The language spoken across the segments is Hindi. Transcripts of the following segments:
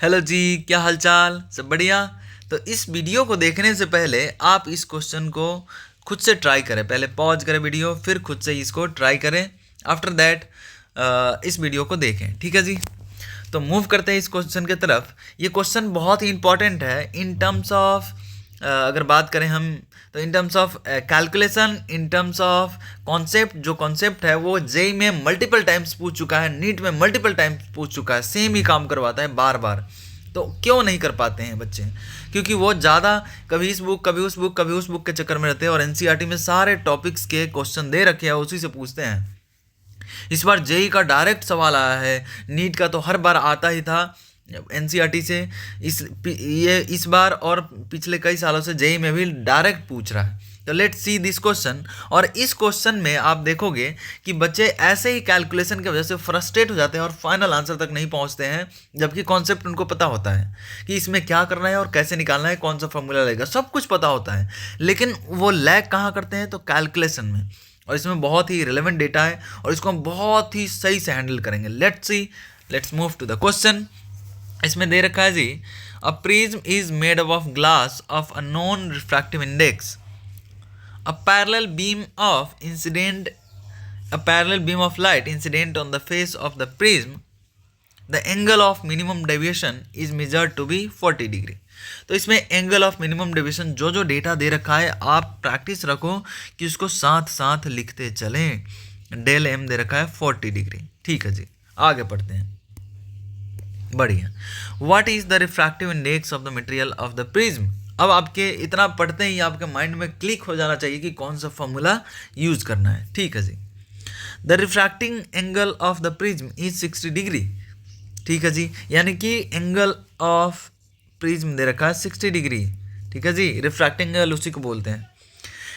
हेलो जी, क्या हालचाल? सब बढ़िया। तो इस वीडियो को देखने से पहले आप इस क्वेश्चन को खुद से ट्राई करें। पहले पॉज करें वीडियो, फिर खुद से इसको ट्राई करें। आफ्टर दैट इस वीडियो को देखें, ठीक है जी। तो मूव करते हैं इस क्वेश्चन की तरफ। ये क्वेश्चन बहुत ही इंपॉर्टेंट है इन टर्म्स ऑफ, अगर बात करें हम, तो in terms of calculation, in terms of concept. जो कॉन्सेप्ट है वो जेई में मल्टीपल टाइम्स पूछ चुका है, नीट में मल्टीपल टाइम्स पूछ चुका है, सेम ही काम करवाता है बार बार। तो क्यों नहीं कर पाते हैं बच्चे? क्योंकि वो ज़्यादा कभी इस बुक कभी उस बुक कभी उस बुक के चक्कर में रहते हैं, और एनसीईआरटी में सारे टॉपिक्स के क्वेश्चन दे रखे हैं, उसी से पूछते हैं। इस बार जेई का डायरेक्ट सवाल आया है, नीट का तो हर बार आता ही था एनसीईआरटी से। इस बार और पिछले कई सालों से जेई में भी डायरेक्ट पूछ रहा है। तो लेट्स सी दिस क्वेश्चन। और इस क्वेश्चन में आप देखोगे कि बच्चे ऐसे ही कैलकुलेशन की वजह से फ्रस्ट्रेट हो जाते हैं और फाइनल आंसर तक नहीं पहुंचते हैं, जबकि कॉन्सेप्ट उनको पता होता है कि इसमें क्या करना है और कैसे निकालना है, कौन सा फॉर्मूला लगेगा, सब कुछ पता होता है। लेकिन वो लैग कहाँ करते हैं? तो कैलकुलेशन में। और इसमें बहुत ही रिलेवेंट डेटा है और इसको हम बहुत ही सही से हैंडल करेंगे। Let's move to the question. इसमें दे रखा है जी, a prism is made up of glass of a non refractive index, a parallel beam of light incident on the face of the prism, the angle of minimum deviation is measured to be 40 degree. तो इसमें एंगल ऑफ मिनिमम डेविएशन जो जो डेटा दे रखा है आप प्रैक्टिस रखो कि उसको साथ साथ लिखते चलें। डेल एम दे रखा है 40 डिग्री, ठीक है जी। आगे पढ़ते हैं, बढ़िया। What is the refractive index of the material of the prism? अब आपके इतना पढ़ते ही आपके माइंड में क्लिक हो जाना चाहिए कि कौन सा फॉर्मूला यूज करना है, ठीक है जी। The refracting angle of the prism is 60 degree, ठीक है जी। यानी कि एंगल ऑफ प्रिज्म दे रखा है 60 डिग्री, ठीक है जी। रिफ्रैक्टिंग एंगल उसी को बोलते हैं।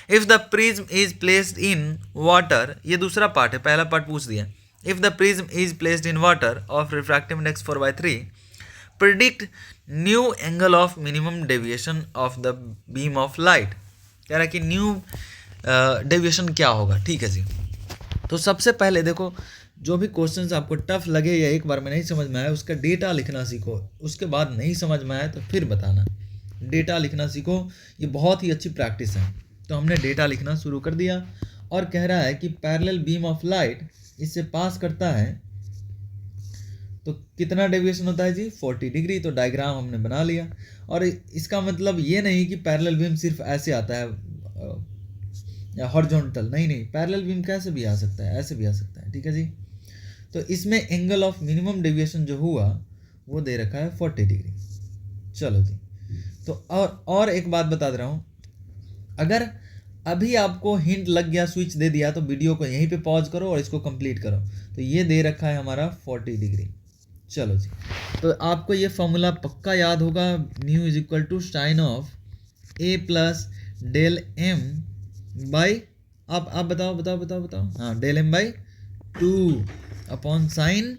If the prism is placed in water, ये दूसरा पार्ट है, पहला पार्ट पूछ दिया। If the prism is placed in water of refractive index 4/3, predict new angle of minimum deviation of the beam of light. कह रहा है कि न्यू डेविएशन क्या होगा, ठीक है जी। तो सबसे पहले देखो, जो भी क्वेश्चंस आपको टफ लगे या एक बार में नहीं समझ में आया, उसका डेटा लिखना सीखो। उसके बाद नहीं समझ में आया तो फिर बताना। डेटा लिखना सीखो, ये बहुत ही अच्छी प्रैक्टिस है। तो हमने डेटा लिखना शुरू कर दिया और कह रहा है कि पैरेलल बीम ऑफ लाइट इससे पास करता है तो कितना डेविएशन होता है जी? 40 डिग्री। तो डायग्राम हमने बना लिया। और इसका मतलब ये नहीं कि पैरेलल बीम सिर्फ ऐसे आता है या हॉरिजॉन्टल, नहीं, पैरेलल बीम कैसे भी आ सकता है, ऐसे भी आ सकता है, ठीक है जी। तो इसमें एंगल ऑफ मिनिमम डेविएशन जो हुआ वो दे रखा है 40 डिग्री। चलो जी। तो और एक बात बता दे रहा हूँ, अगर अभी आपको हिंट लग गया, स्विच दे दिया, तो वीडियो को यहीं पे पॉज करो और इसको कंप्लीट करो। तो ये दे रखा है हमारा 40 डिग्री। चलो जी। तो आपको ये फॉर्मूला पक्का याद होगा, mu is equal to sine of A plus del m by, आप बताओ। हाँ, del m by 2 upon sine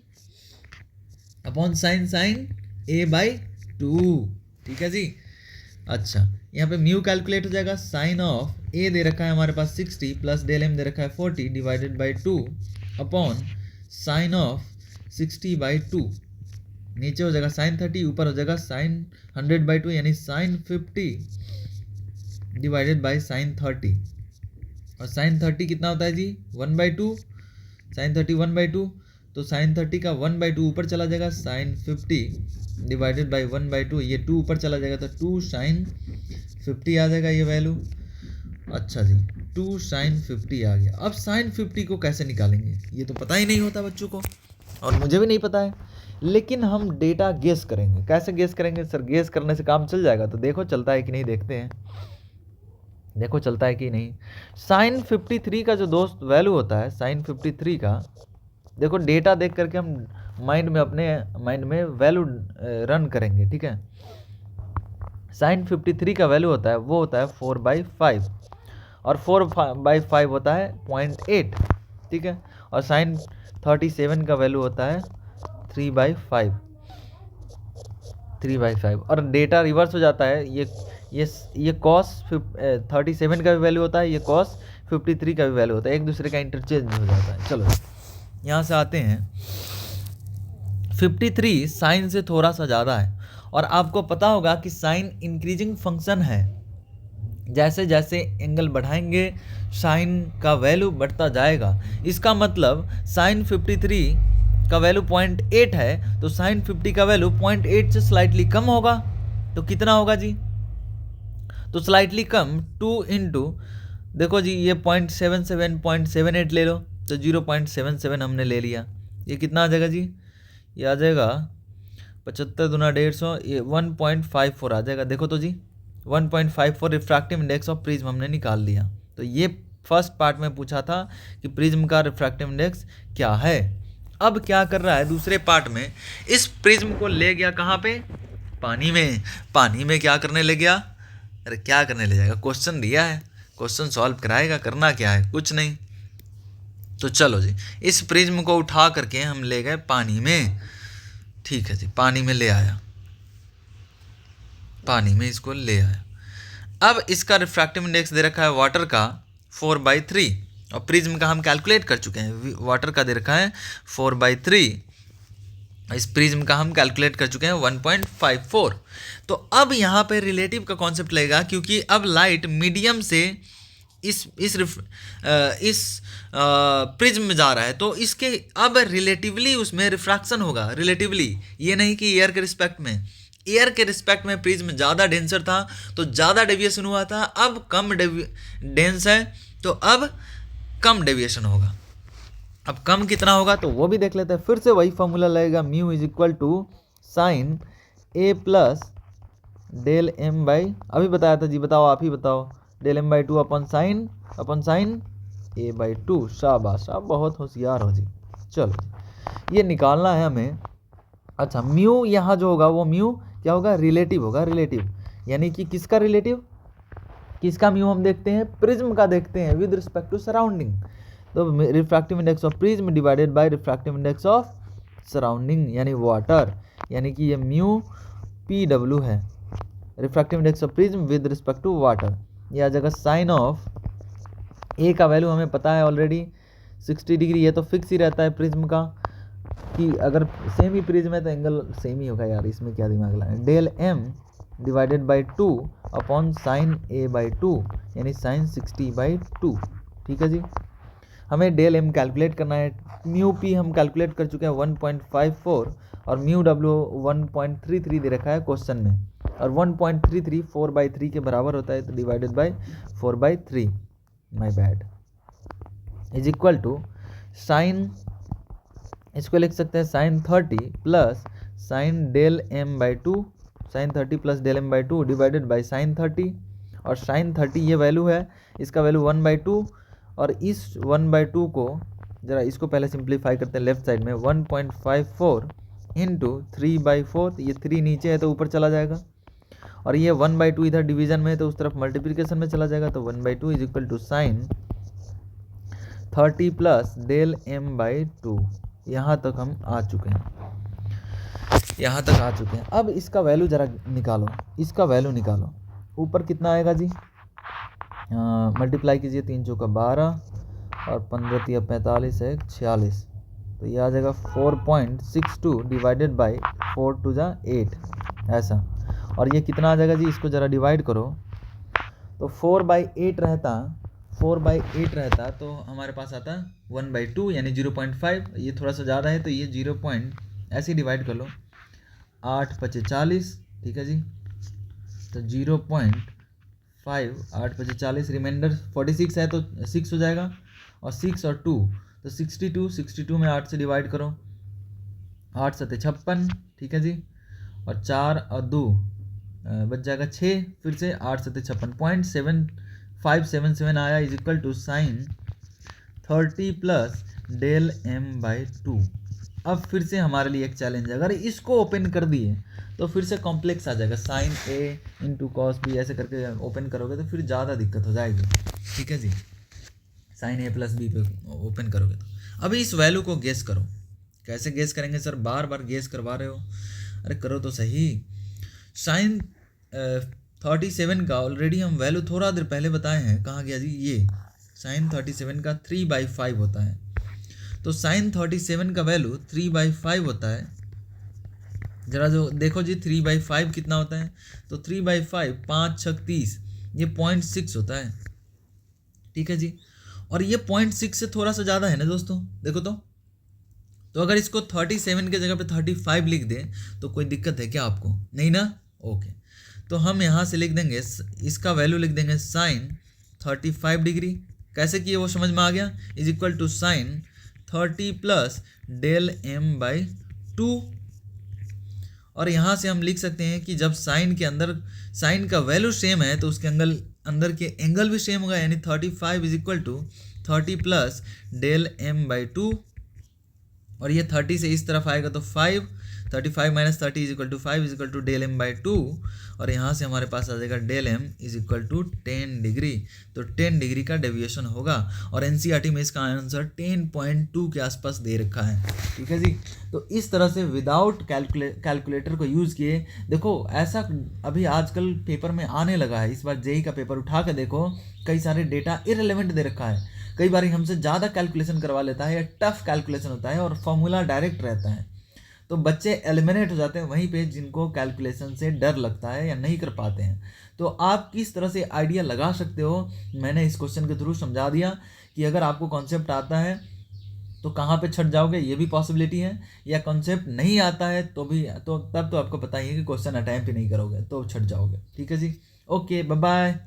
sine A by 2, ठीक है जी। अच्छा, यहाँ पे म्यू कैलकुलेट हो जाएगा। साइन ऑफ ए दे रखा है हमारे पास 60 प्लस डेल एम दे रखा है 40 divided by 2 upon sign of 60/2। नीचे हो जाएगा साइन 30, ऊपर हो जाएगा साइन 100/2, यानी साइन 50 डिवाइडेड बाई साइन 30। और साइन 30 कितना होता है जी? 1/2। साइन 30 1/2, तो साइन 30 का 1/2 ऊपर चला जाएगा, साइन 50 डिवाइडेड बाई 1/2, ये 2 ऊपर चला जाएगा तो 2 साइन 50 आ जाएगा ये वैल्यू। अच्छा जी, 2 साइन 50 आ गया। अब साइन 50 को कैसे निकालेंगे? ये तो पता ही नहीं होता बच्चों को, और मुझे भी नहीं पता है। लेकिन हम डेटा गेस करेंगे। कैसे गेस करेंगे सर? गेस करने से काम चल जाएगा? तो देखो चलता है कि नहीं, देखते हैं। देखो चलता है कि नहीं। साइन 53 का जो दोस्त वैल्यू होता है, साइन 53 का, देखो डेटा देख करके हम अपने माइंड में वैल्यू रन करेंगे, ठीक है। साइन 53 का वैल्यू होता है, वो होता है 4/5, और 4/5 होता है 0.8, ठीक है। और साइन 37 का वैल्यू होता है 3/5, और डेटा रिवर्स हो जाता है। ये कॉस 37 का भी वैल्यू होता है, ये कॉस 53 का भी वैल्यू होता है, एक दूसरे का इंटरचेंज हो जाता है। चलो यहाँ से आते हैं, 53 साइन से थोड़ा सा ज़्यादा है, और आपको पता होगा कि साइन इंक्रीजिंग फंक्शन है, जैसे जैसे एंगल बढ़ाएंगे साइन का वैल्यू बढ़ता जाएगा। इसका मतलब साइन 53 का वैल्यू 0.8 है, तो साइन 50 का वैल्यू 0.8 से स्लाइटली कम होगा, तो कितना होगा जी? तो स्लाइटली कम 2 इंटू, देखो जी ये 0.77 ले लो, तो 0.77 हमने ले लिया, ये कितना आ जाएगा जी? ये आ जाएगा 75 दूना 150, ये 1.54 आ जाएगा। देखो तो जी 1.54 रिफ्रैक्टिव इंडेक्स ऑफ प्रिज्म हमने निकाल लिया। तो ये फर्स्ट पार्ट में पूछा था कि प्रिज्म का रिफ्रैक्टिव इंडेक्स क्या है। अब क्या कर रहा है दूसरे पार्ट में, इस प्रिज्म को ले गया कहाँ पे? पानी में। पानी में क्या करने ले गया? अरे क्या करने ले जाएगा? क्वेश्चन दिया है, क्वेश्चन सॉल्व कराएगा, करना क्या है? कुछ नहीं। तो चलो जी, इस प्रिज्म को उठा करके हम ले गए पानी में। ठीक है जी, पानी में ले आया, पानी में इसको ले आया। अब इसका रिफ्रैक्टिव इंडेक्स दे रखा है वाटर का 4/3, और प्रिज्म का हम कैलकुलेट कर चुके हैं। वाटर का दे रखा है 4/3, इस प्रिज्म का हम कैलकुलेट कर चुके हैं 1.54। तो अब यहाँ पे रिलेटिव का कॉन्सेप्ट लगेगा, क्योंकि अब लाइट मीडियम से इस प्रिज्म में जा रहा है, तो इसके अब रिलेटिवली उसमें रिफ्रैक्शन होगा। रिलेटिवली, ये नहीं कि एयर के रिस्पेक्ट में। एयर के रिस्पेक्ट में प्रिज्म ज़्यादा डेंसर था तो ज़्यादा डेविएशन हुआ था, अब कम डेंस है तो अब कम डेविएशन होगा। अब कम कितना होगा तो वो भी देख लेते हैं। फिर से वही फॉर्मूला लगेगा, mu is equal to sine A plus del m by, अभी बताया था जी, बताओ आप ही बताओ, del m by 2 upon sine A by 2। शाबाश, आप बहुत होशियार हो जी। चलो ये निकालना है हमें। अच्छा, म्यू यहाँ जो होगा वो म्यू क्या होगा? रिलेटिव होगा। रिलेटिव यानी कि किसका रिलेटिव? किसका म्यू हम देखते हैं? प्रिज्म का देखते हैं विद रिस्पेक्ट टू सराउंडिंग। तो refractive index of prism divided by refractive index of surrounding यानी वाटर, यानी कि ये म्यू पी डब्ल्यू है, refractive index of prism with respect to water. ये आ जाएगा साइन ऑफ ए का वैल्यू हमें पता है ऑलरेडी 60 डिग्री, ये तो फिक्स ही रहता है प्रिज्म का, कि अगर सेम ही प्रिज्म है तो एंगल सेम ही होगा यार, इसमें क्या दिमाग लगाए। Del m divided by 2 upon sine A by 2 यानी साइन 60/2। ठीक है जी, हमें डेल एम कैलकुलेट करना है। म्यू पी हम कैलकुलेट कर चुके हैं 1.54, और म्यू डब्ल्यू 1.33 दे रखा है क्वेश्चन में, और 1.33 4/3 के बराबर होता है, तो divided by 4/3, my bad, is equal to sine, इसको लिख सकते हैं sine 30 plus sine del m by 2, sine 30 plus del m by 2 divided by sine 30, और साइन 30 ये वैल्यू है, इसका वैल्यू 1/2, और इस 1/2 को ज़रा इसको पहले सिंप्लीफाई करते हैं लेफ्ट साइड में, 1.54 इंटू 3/4, ये 3 नीचे है तो ऊपर चला जाएगा, और ये 1/2 इधर डिवीजन में है तो उस तरफ मल्टीप्लिकेशन में चला जाएगा, तो 1/2 is equal to sine 30 plus del m by 2। यहाँ तक हम आ चुके हैं, यहाँ तक आ चुके हैं। अब इसका वैल्यू ज़रा निकालो, इसका वैल्यू निकालो, ऊपर कितना आएगा जी? मल्टीप्लाई कीजिए, 3 चौका 12 और 15 तिया 45 है 46, तो ये आ जाएगा 4.62 डिवाइडेड बाई 4 टू जा 8 ऐसा, और ये कितना आ जाएगा जी? इसको ज़रा डिवाइड करो, तो 4/8 रहता तो हमारे पास आता 1/2 यानी 0.5, ये थोड़ा सा ज़्यादा है तो ये 0 ऐसे ही डिवाइड कर लो, 8×5 = 40। ठीक है जी, तो 0.5 8×5 = 40, रिमाइंडर 46 है तो 6 हो जाएगा, और 6 और 2 तो 62 में 8 से डिवाइड करो, 8 7 56। ठीक है जी, और 4 और 2 बच जाएगा 6, फिर से 8 7 56, 0.7577 आया, is equal to sine 30 plus del m by 2। अब फिर से हमारे लिए एक चैलेंज है, अगर इसको ओपन कर दिए तो फिर से कॉम्प्लेक्स आ जाएगा, साइन ए इंटू कॉस बी ऐसे करके ओपन करोगे तो फिर ज़्यादा दिक्कत हो जाएगी। ठीक है जी, साइन ए प्लस बी पे ओपन करोगे तो। अभी इस वैल्यू को गेस करो, कैसे गेस करेंगे सर? बार बार गेस करवा रहे हो, अरे करो तो सही। साइन 37 का ऑलरेडी हम वैल्यू थोड़ा देर पहले बताए हैं, कहाँ गया जी? ये साइन 37 का 3/5 होता है, तो साइन 37 का वैल्यू 3/5 होता है, जरा जो देखो जी 3/5 कितना होता है, तो 3/5 5 6 30, ये 0.6 होता है। ठीक है जी, और ये 0.6 से थोड़ा सा ज़्यादा है ना दोस्तों, देखो तो अगर इसको 37 के जगह पे 35 लिख दें तो कोई दिक्कत है क्या आपको, नहीं ना। ओके, तो हम यहाँ से लिख देंगे, इसका वैल्यू लिख देंगे साइन 35 डिग्री, कैसे किए वो समझ में आ गया, is equal to sine 30 plus del m by 2। और यहाँ से हम लिख सकते हैं कि जब साइन के अंदर साइन का वैल्यू सेम है तो उसके अंदर के एंगल भी सेम होगा, यानी 35 is equal to 30 plus del m by 2। और ये 30 से इस तरफ आएगा तो 5, 35 minus 30 is equal to 5 is equal to del m by 2। और यहाँ से हमारे पास आ जाएगा del m is equal to 10 degree. तो 10 डिग्री का डेविएशन होगा, और एनसीईआरटी में इसका आंसर 10.2 के आसपास दे रखा है। ठीक है जी, तो इस तरह से विदाउट कैलकुलेटर को यूज़ किए, देखो ऐसा अभी आजकल पेपर में आने लगा है, इस बार जेई का पेपर उठा के देखो, कई सारे डेटा इररिलेवेंट दे रखा है, कई बार हमसे ज़्यादा कैलकुलेशन करवा लेता है या टफ कैलकुलेशन होता है और फॉर्मूला डायरेक्ट रहता है, तो बच्चे एलिमिनेट हो जाते हैं वहीं पे जिनको कैलकुलेशन से डर लगता है या नहीं कर पाते हैं। तो आप किस तरह से आइडिया लगा सकते हो, मैंने इस क्वेश्चन के थ्रू समझा दिया कि अगर आपको कॉन्सेप्ट आता है तो कहाँ पे छट जाओगे, ये भी पॉसिबिलिटी है, या कॉन्सेप्ट नहीं आता है तो भी तब तो आपको पता ही है कि क्वेश्चन अटैम्प्ट ही नहीं करोगे तो छट जाओगे। ठीक है जी, ओके, बाय बाय।